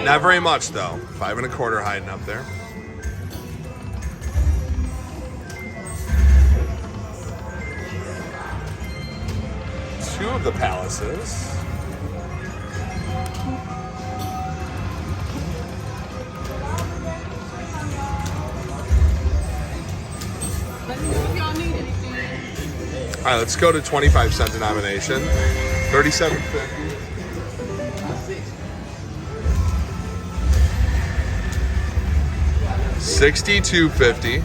Not very much though. 5 1/4 hiding up there. Two of the palaces. All right, let's go to 25-cent denomination. 37.50. 62.50.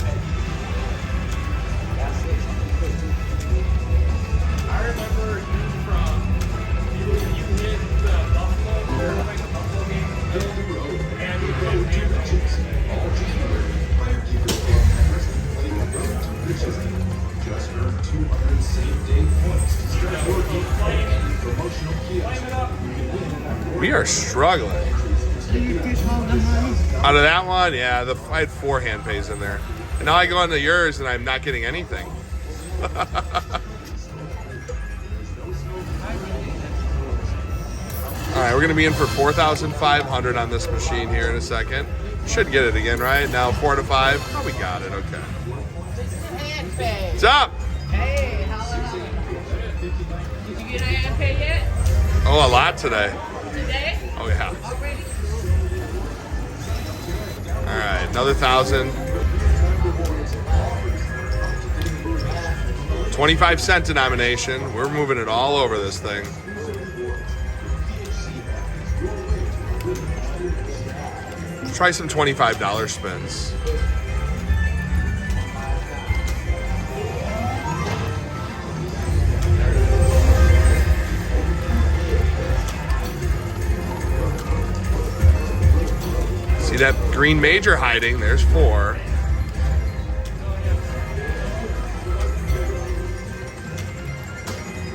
We are struggling. Out of that one, yeah, I had 4 hand pays in there. And now I go into yours and I'm not getting anything. All right, we're going to be in for 4,500 on this machine here in a second. Should get it again, right? Now 4 to 5. Oh, we got it. Okay. What's up? Hey, how are you? Did you get a hand pay yet? Oh, a lot today. Today? Oh, yeah. Already? All right, another 1,000. 25-cent denomination. We're moving it all over this thing. Let's try some $25 spins. See that green major hiding? There's 4.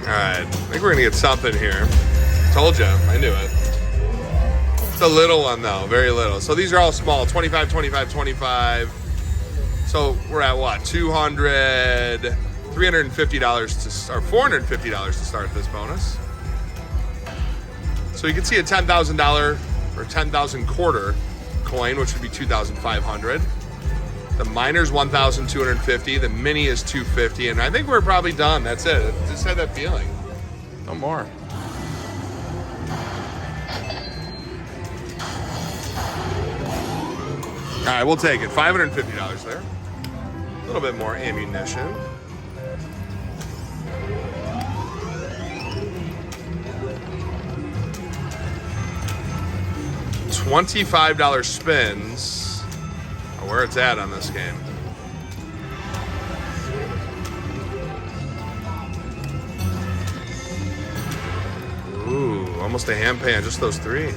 All right, I think we're gonna get something here. Told you, I knew it. It's a little one though, very little. So these are all small, 25, 25, 25. So we're at what? $200, $350 or $450 to start this bonus. So you can see a $10,000 or 10,000 quarter coin, which would be 2,500. The minor's 1,250. The mini is 250, and I think we're probably done. That's it. I just had that feeling. No more. All right, we'll take it. $550 there. A little bit more ammunition. $25 spins. Where it's at on this game. Ooh, almost a hand pay on just those 3.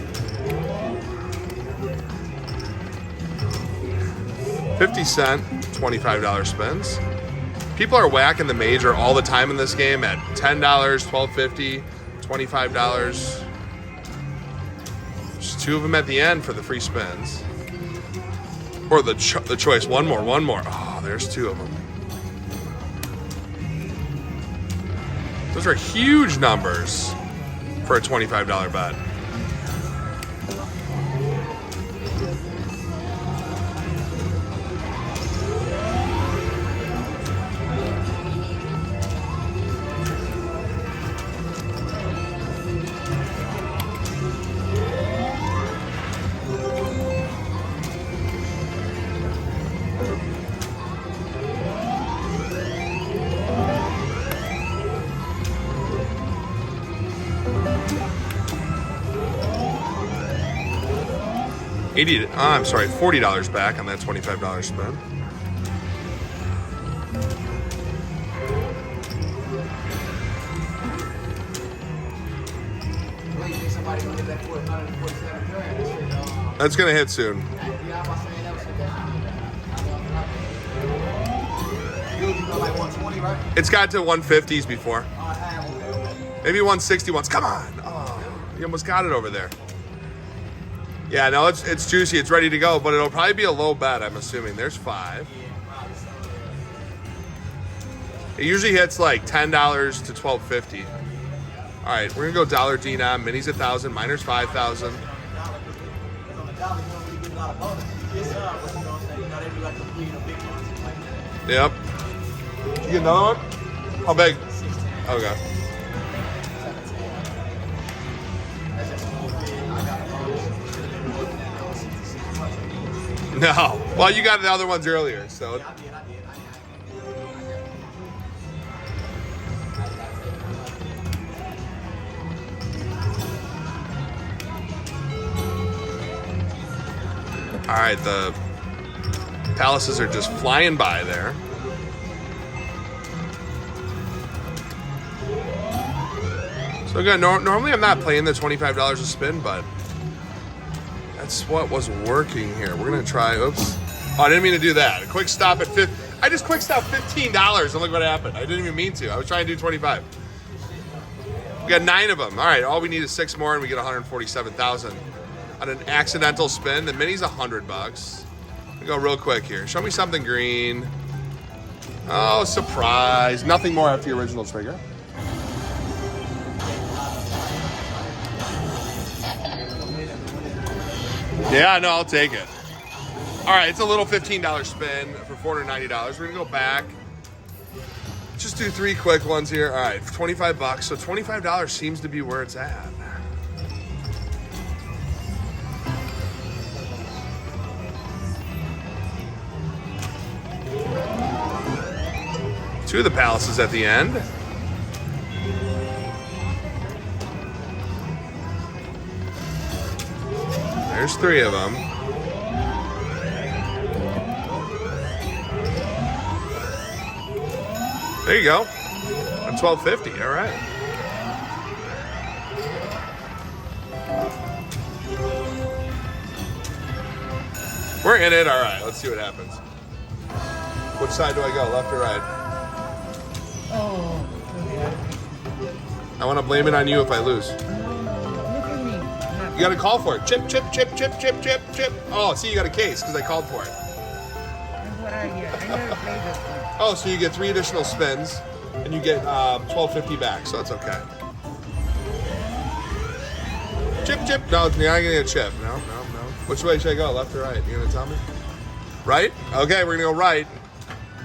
50-cent, $25 spins. People are whacking the major all the time in this game at $10, $12.50, $25. Just 2 of them at the end for the free spins. Or the choice. One more. Oh, there's 2 of them. Those are huge numbers for a $25 bet. $40 back on that $25 spin. That's gonna hit soon. It's got to 150s before. Maybe 161s. Come on! Oh, you almost got it over there. Yeah, no, it's juicy. It's ready to go, but it'll probably be a low bet, I'm assuming. There's 5. It usually hits like $10 to $12.50. All right, we're gonna go dollar denom. Mini's 1,000. Minor's 5,000. Yep. Did you get another one? How big? Okay. No. Well, you got the other ones earlier, so. All right, the palaces are just flying by there. So again, normally I'm not playing the $25 a spin, but that's what was working here. We're gonna try, oops. Oh, I didn't mean to do that. A quick stop at I just quick stopped $15 and look what happened. I didn't even mean to. I was trying to do 25. We got 9 of them. All right, all we need is 6 more and we get 147,000 on an accidental spin. The mini's $100. We go real quick here. Show me something green. Oh, surprise. Nothing more after the original trigger. Yeah, no, I'll take it. All right, it's a little $15 spin for $490. We're gonna go back. Just do 3 quick ones here. All right, for $25. So $25 seems to be where it's at. Two of the palaces at the end. There's 3 of them. There you go. On $12.50. All right. We're in it. All right. Let's see what happens. Which side do I go? Left or right? Oh, I want to blame it on you if I lose. look at me. You got to call for it. Chip, chip, chip, chip, chip, chip, chip. Oh, see, you got a case because I called for it. That's what I hear. I never played this one. Oh, so you get 3 additional spins, and you get $12.50 back, so that's okay. Chip, chip. No, you're not gonna get a chip. No. Which way should I go? Left or right? You gonna tell me? Right? Okay, we're gonna go right.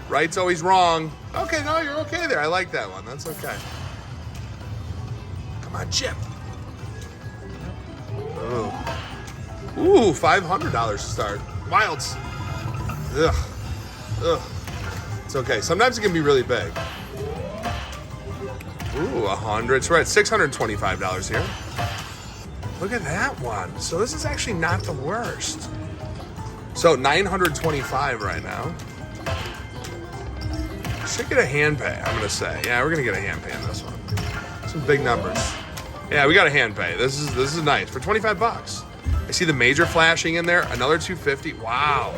Right's always wrong. Okay, no, you're okay there. I like that one. That's okay. Come on, chip. Oh. Ooh, $500 to start. Wilds. Ugh. It's okay. Sometimes it can be really big. Ooh, 100. So we're at $625 here. Look at that one. So this is actually not the worst. So 925 right now. Should get a hand pay, I'm gonna say. Yeah, we're gonna get a hand pay on this one. Some big numbers. Yeah, we got a hand pay. This is nice for $25. I see the major flashing in there. Another $250. Wow.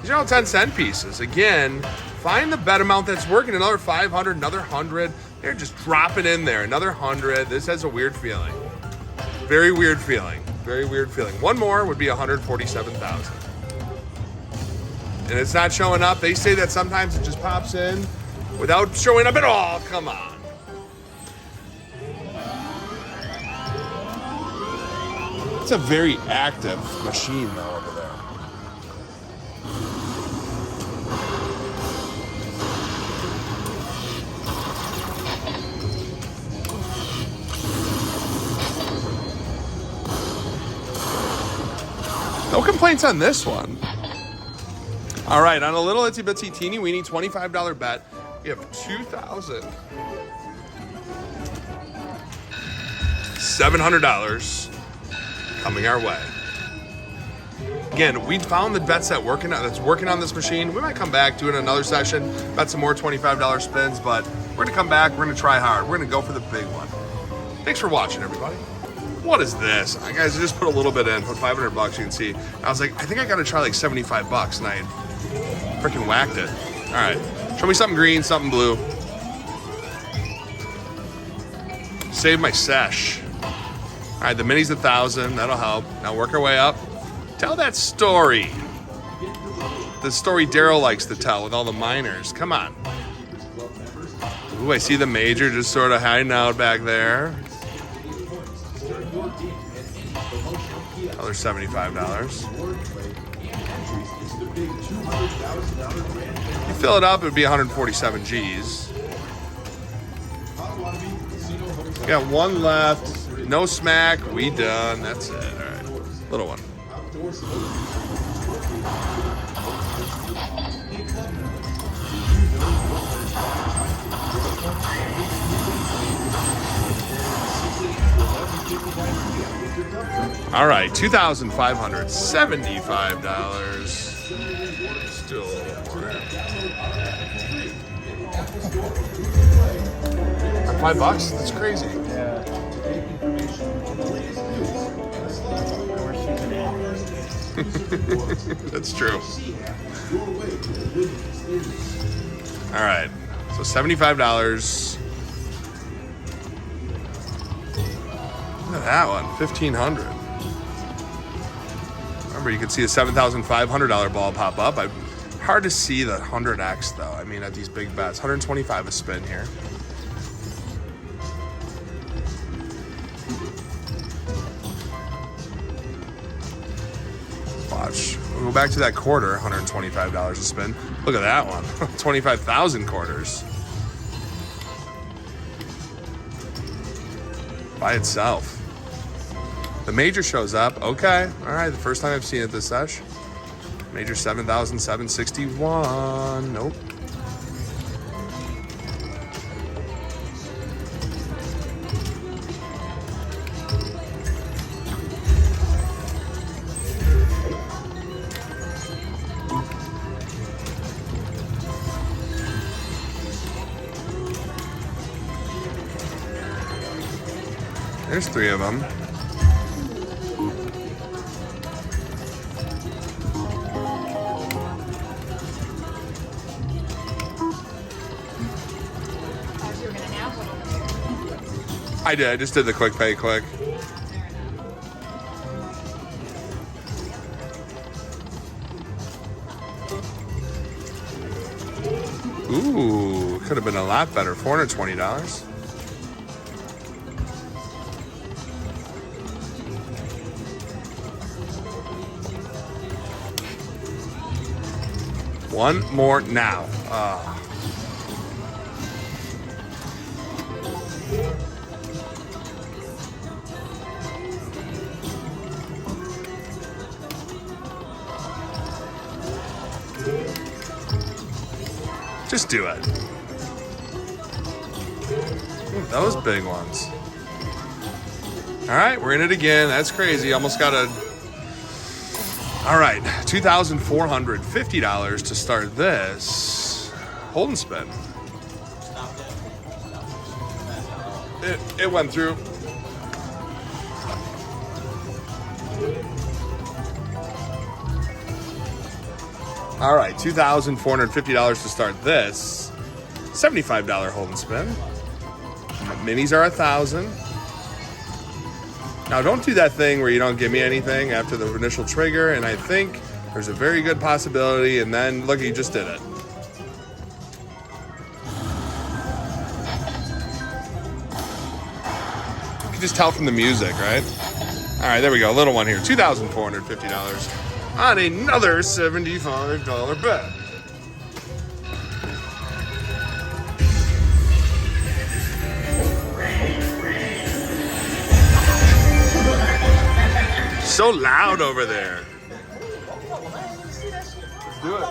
These are all 10-cent pieces. Again, find the bet amount that's working. Another 500, another 100. They're just dropping in there. Another 100. This has a weird feeling. Very weird feeling. Very weird feeling. One more would be 147,000. And it's not showing up. They say that sometimes it just pops in without showing up at all. Come on. It's a very active machine though over there. No complaints on this one. All right, on a little itsy bitsy teeny weeny $25 bet, we have $2,700 coming our way. Again, we found the bets that's working on this machine. We might come back, do it in another session, bet some more $25 spins, but we're gonna come back, we're gonna try hard. We're gonna go for the big one. Thanks for watching, everybody. What is this? Guys, I just put a little bit in, put $500, you can see. I was like, I think I gotta try like $75, and I freaking whacked it. All right, show me something green, something blue. Save my sesh. All right, the mini's 1,000, that'll help. Now work our way up. Tell that story. The story Daryl likes to tell with all the miners. Come on. Ooh, I see the major just sort of hiding out back there. Another $75. You fill it up, it would be 147 G's. Got one left. No smack. We done. That's it. All right. Little one. All right, $2,575. Still a little more. $5? That's crazy. That's true. All right, so $75. Look at that one, $1,500. Remember, you can see the $7,500 ball pop up. Hard to see the 100X though. I mean, at these big bets, 125 a spin here. Watch. We'll go back to that quarter, $125 a spin. Look at that one, 25,000 quarters. By itself. The major shows up. Okay. All right. The first time I've seen it this sesh. Major 7,761. Nope. There's 3 of them. I did. I just did the quick pay quick. Ooh, could have been a lot better. $420. One more now. Just do it. Ooh, those big ones. All right, we're in it again. That's crazy. Almost got a... All right, $2,450 to start this. Hold and spin. It went through. All right, $2,450 to start this. $75 hold and spin. Minis are $1,000. Now, don't do that thing where you don't give me anything after the initial trigger, and I think there's a very good possibility, and then, look, you just did it. You can just tell from the music, right? All right, there we go, little one here, $2,450 on another $75 bet. So loud over there. Let's do it.